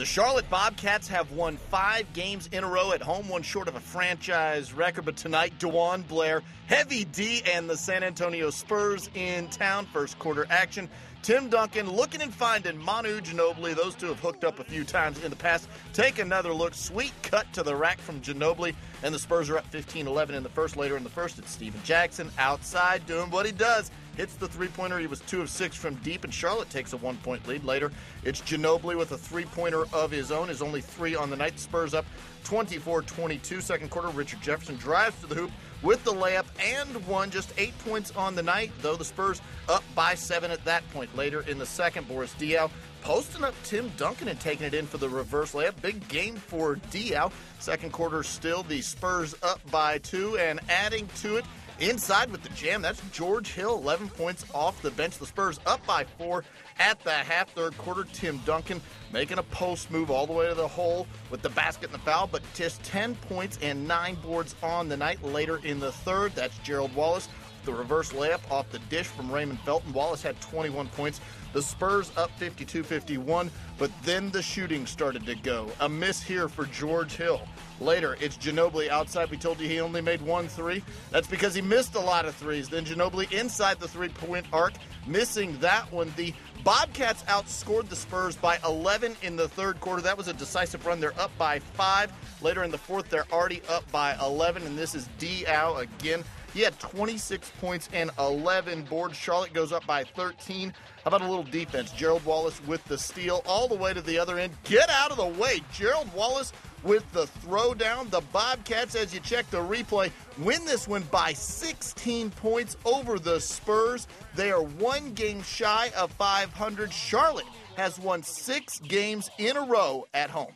The Charlotte Bobcats have won 5 games in a row at home, one short of a franchise record. But tonight, DeJuan Blair, Heavy D, and the San Antonio Spurs in town. First quarter action. Tim Duncan looking and finding Manu Ginobili. Those two have hooked up a few times in the past. Take another look. Sweet cut to the rack from Ginobili. And the Spurs are up 15-11 in the first. Later in the first, it's Steven Jackson outside doing what he does. Hits the three-pointer. He was 2 of 6 from deep, and Charlotte takes a 1-point lead. Later, it's Ginobili with a three-pointer of his own. His only 3 on the night. The Spurs up 24-22. Second quarter, Richard Jefferson drives to the hoop with the layup and one. Just 8 points on the night, though the Spurs up by 7 at that point. Later in the second, Boris Diaw posting up Tim Duncan and taking it in for the reverse layup. Big game for Diaw. Second quarter, still the Spurs up by 2, and adding to it, inside with the jam, that's George Hill, 11 points off the bench. The Spurs up by 4 at the half. Third quarter, Tim Duncan making a post move all the way to the hole with the basket and the foul, but just 10 points and 9 boards on the night. Later in the third, that's Gerald Wallace, the reverse layup off the dish from Raymond Felton. Wallace had 21 points. The Spurs up 52-51, but then the shooting started to go. A miss here for George Hill. Later, it's Ginobili outside. We told you he only made 1 3. That's because he missed a lot of threes. Then Ginobili inside the three-point arc, missing that one. The Bobcats outscored the Spurs by 11 in the third quarter. That was a decisive run. They're up by 5. Later in the fourth, they're already up by 11, and this is Diaw again. He had 26 points and 11 boards. Charlotte goes up by 13. How about a little defense? Gerald Wallace with the steal all the way to the other end. Get out of the way. Gerald Wallace with the throwdown. The Bobcats, as you check the replay, win this one by 16 points over the Spurs. They are 1 game shy of 500. Charlotte has won 6 games in a row at home.